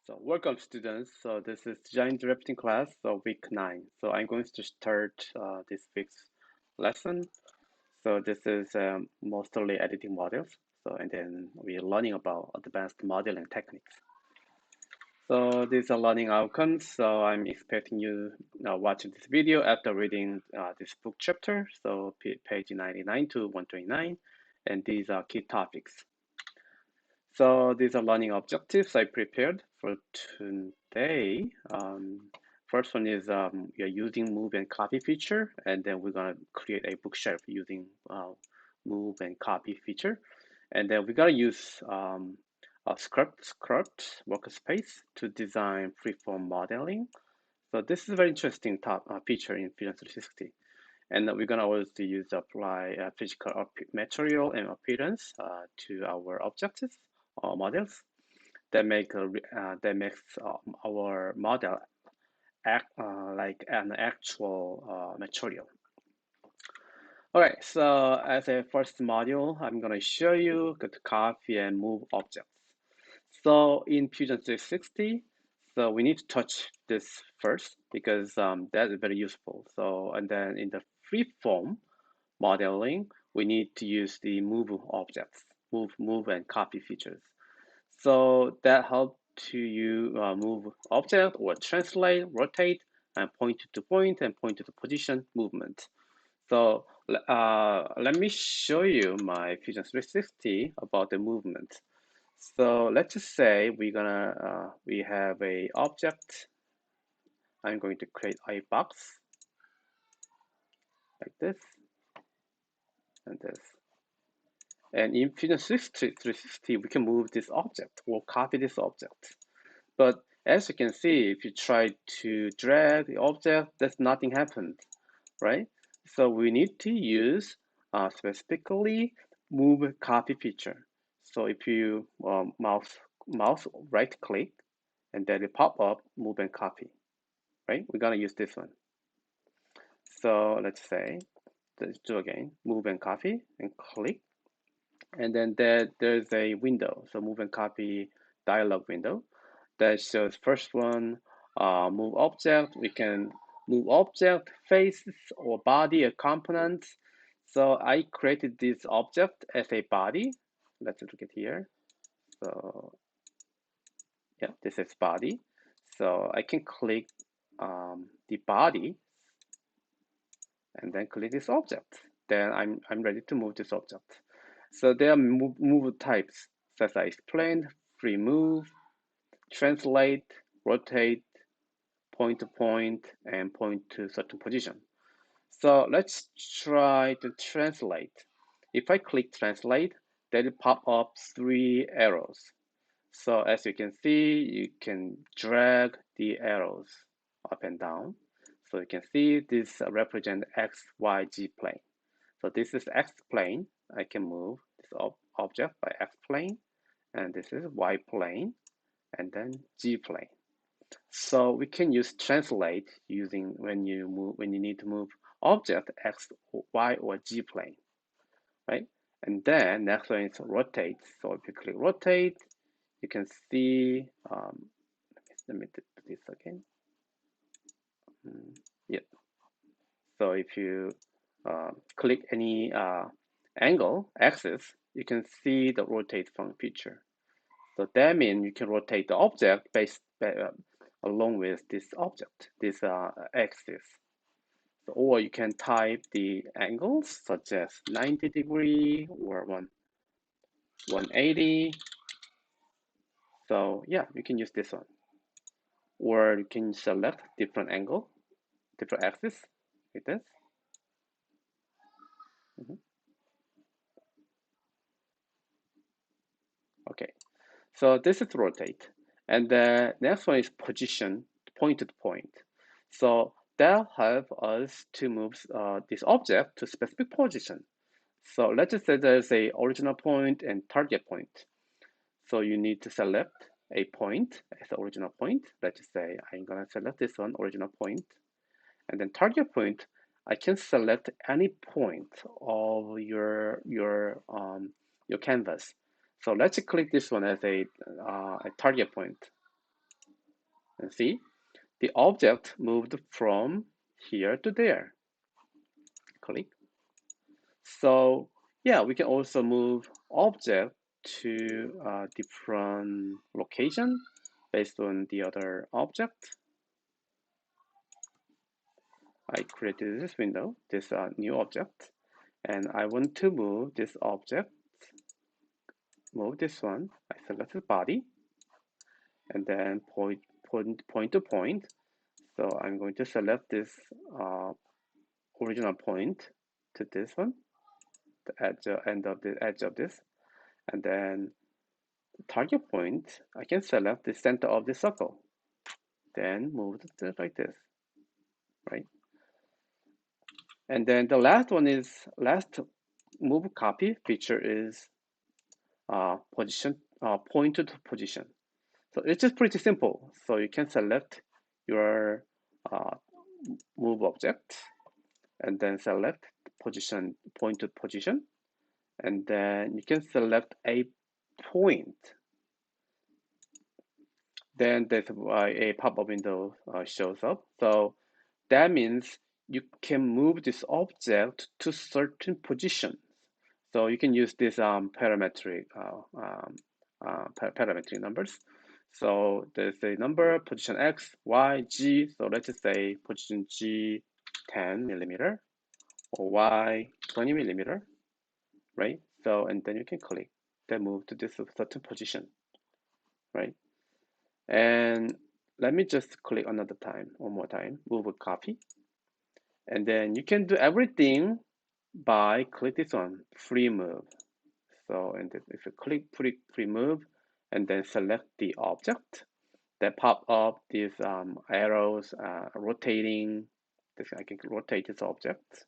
So welcome students. So this is Design Drafting class, so week 9. So I'm going to start this week's lesson. So this is mostly editing models. So and then we're learning about advanced modeling techniques. So these are learning outcomes. So I'm expecting you watch this video after reading this book chapter. So page 99 to 129, and these are key topics. So these are learning objectives I prepared for today. First one is we are using move and copy feature, and then we're gonna create a bookshelf using move and copy feature, and then we're gonna use a script workspace to design freeform modeling. So this is a very interesting feature in Fusion 360. And we're gonna also use apply physical material and appearance to our objectives or models that makes our model act like an actual material. All right, so as a first module, I'm gonna show you the copy and move objects. So in Fusion 360, so we need to touch this first because that is very useful. So and then in the free form modeling, we need to use the move objects, move and copy features. So that helps to you move object or translate, rotate, and point to point and point to the position movement. So let me show you my Fusion 360 about the movement. So let's just say we have a object. I'm going to create a box like this and this. And in Fusion 360, we can move this object or copy this object. But as you can see, if you try to drag the object, there's nothing happened, right? So we need to use specifically move copy feature. So if you mouse right click and then it pop up move and copy, right? We're gonna use this one. So let's do again, move and copy and click. And then there's a window, so move and copy dialog window that shows first one, move object. We can move object, faces, or body or components. So I created this object as a body. Let's look at here. So yeah, this is body. So I can click the body and then click this object. Then I'm ready to move this object. So there are move types, as I explained, free move, translate, rotate, point to point, and point to certain position. So let's try to translate. If I click translate, then it pop up 3 arrows. So as you can see, you can drag the arrows up and down. So you can see this represent X, Y, Z plane. So this is X plane. I can move this object by X plane, and this is Y plane, and then G plane. So we can use translate using when you need to move object X, Y, or Z plane, right? And then next one is rotate. So if you click rotate, you can see. Let me do this again. Yeah. So if you click any angle axis, you can see the rotate from feature. So that means you can rotate the object based along with this object, this axis. So, or you can type the angles such as 90 degree or 180. So yeah, you can use this one. Or you can select different angle, different axis like this. Okay, so this is rotate. And the next one is position, point to point. So that help us to move this object to specific position. So let's just say there's a original point and target point. So you need to select a point as the original point. Let's just say I'm gonna select this one, original point, and then target point. I can select any point of your canvas. So let's click this one as a target point. And see, the object moved from here to there. Click. So yeah, we can also move object to a different location based on the other object. I created this window, this new object, and I want to move this object, move this one. I select the body, and then point to point. So I'm going to select this original point to this one, the edge, end of the edge of this, and then target point, I can select the center of the circle, then move it like this, right? And then the last one is, last move copy feature is position, point to position. So it's just pretty simple. So you can select your uh, move object and then select position, point to position, and then you can select a point. Then there's a pop-up window shows up. So that means you can move this object to certain positions. So you can use these parametric parametric numbers. So there's a number, position X, Y, G. So let's just say position G 10 millimeter or Y 20 millimeter, right? So, and then you can click, then move to this certain position, right? And let me just click another time, one more time, move a copy. And then you can do everything by click this one, free move. So, and if you click free move and then select the object, that pop up these arrows rotating. This, I can rotate this object,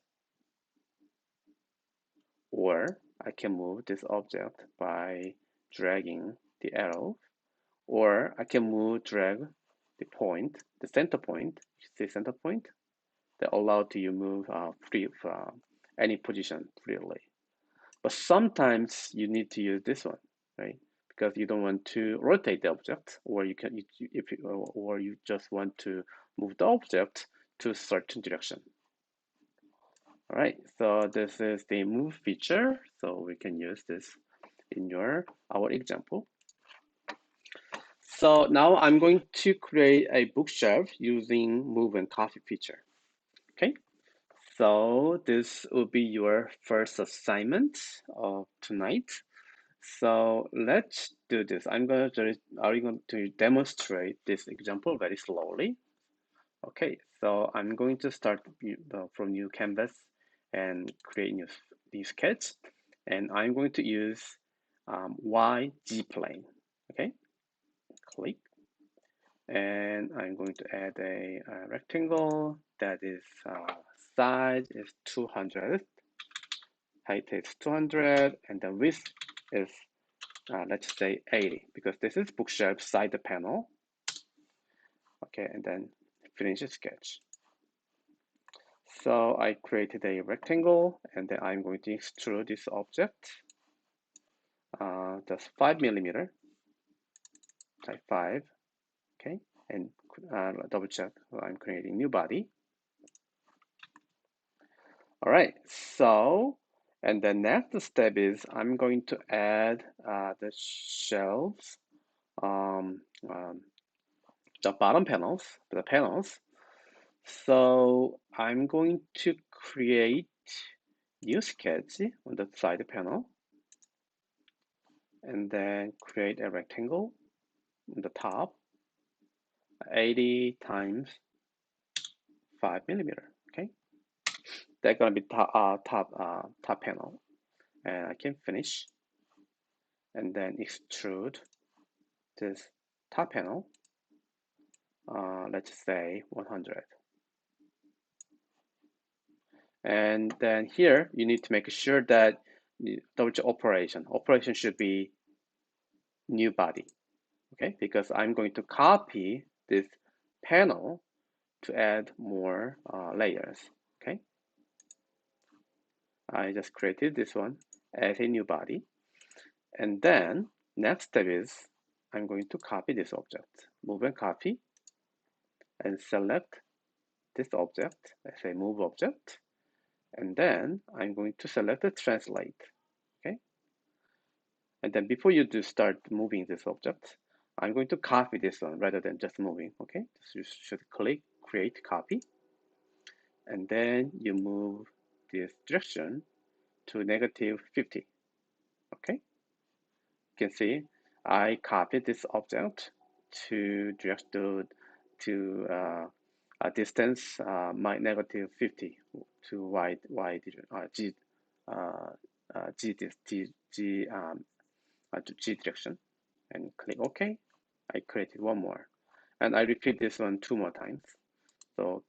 or I can move this object by dragging the arrow, or I can drag the point, the center point, you see center point, that allow to you move free from any position freely. But sometimes you need to use this one, right? Because you don't want to rotate the object, or you can, if you, or you just want to move the object to a certain direction. All right, so this is the move feature. So we can use this in our example. So now I'm going to create a bookshelf using move and copy feature. Okay, so this will be your first assignment of tonight. So let's do this. I'm going to demonstrate this example very slowly. Okay, so I'm going to start from new canvas and create new sketch, and I'm going to use YG plane. Okay, click, and I'm going to add a rectangle that is size is 200, height is 200, and the width is let's say 80, because this is bookshelf side panel. Okay, and then finish the sketch. So I created a rectangle, and then I'm going to extrude this object just 5 millimeter, type 5, okay, and double check I'm creating new body. All right, so, and the next step is I'm going to add the shelves, the bottom panels, the panels. So I'm going to create new sketch on the side panel, and then create a rectangle on the top, 80 times 5 millimeter. Okay, that's gonna be top panel, and I can finish, and then extrude this top panel. Let's say 100. And then here you need to make sure that double check operation. Operation should be new body. Okay, because I'm going to copy this panel to add more layers. Okay, I just created this one as a new body, and then next step is I'm going to copy this object, move and copy, and select this object as a move object. And then I'm going to select the translate. Okay. And then before you do start moving this object, I'm going to copy this one rather than just moving. Okay. So you should click create copy. And then you move this direction to -50. Okay. You can see I copied this object to direct to a distance my -50 to g to g direction, and click OK. I created one more, and I repeat this one 2 more times. So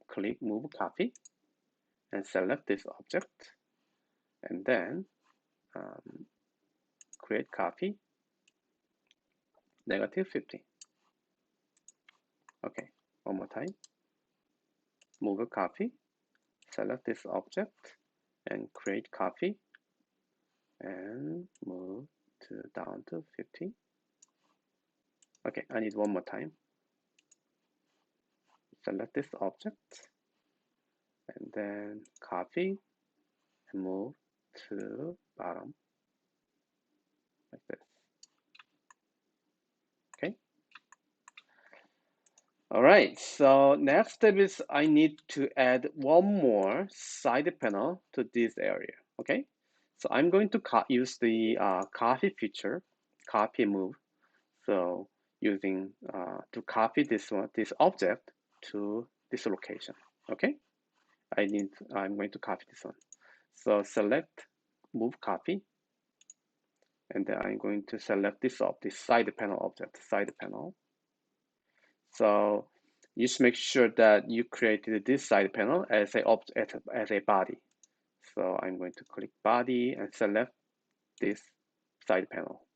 click move copy and select this object, and then create copy -50. Okay, one more time. Move a copy, select this object, and create copy, and move to down to 50. Okay, I need one more time. Select this object, and then copy, and move to bottom, like this. Okay. All right, so next step is I need to add one more side panel to this area. Okay, so I'm going to use the copy feature, copy move. So using to copy this object to this location. Okay, I'm going to copy this one. So select move copy, and then I'm going to select this side panel object, side panel. So you should make sure that you created this side panel as a body. So I'm going to click body and select this side panel,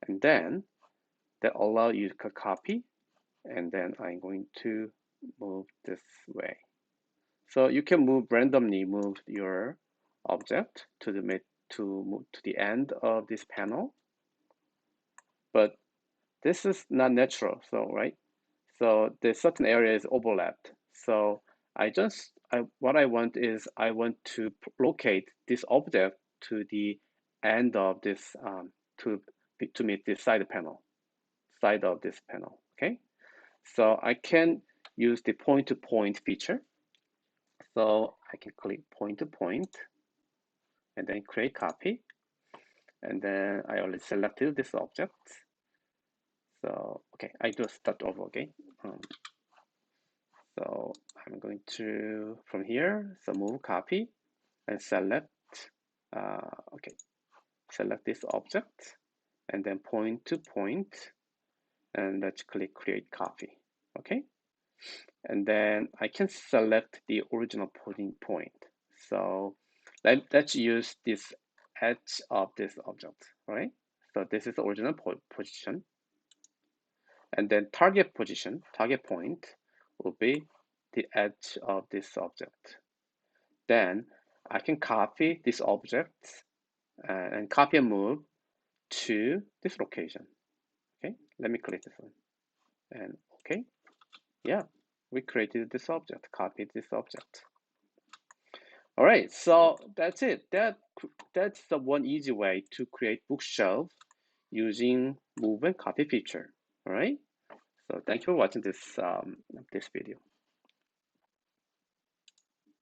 and then that allow you to copy, and then I'm going to move this way. So you can randomly move your object to the end of this panel, but this is not natural. So right, so the certain area is overlapped. So what I want is I want to locate this object to the end of this to meet this side of this panel. Okay, so I can use the point-to-point feature. So I can click point-to-point and then create copy. And then I already selected this object. So, okay, I just start over again. So I'm going to, from here, so move copy and select, select this object and then point-to-point, and let's click create copy. Okay. And then I can select the original point. So let's use this edge of this object, right? So this is the original position. And then target point will be the edge of this object. Then I can copy this object and copy and move to this location. Okay, let me click this one. And okay, yeah, we created this object, copied this object. All right, so that's it. That's the one easy way to create bookshelf using move and copy feature. All right. So thank you for watching this video.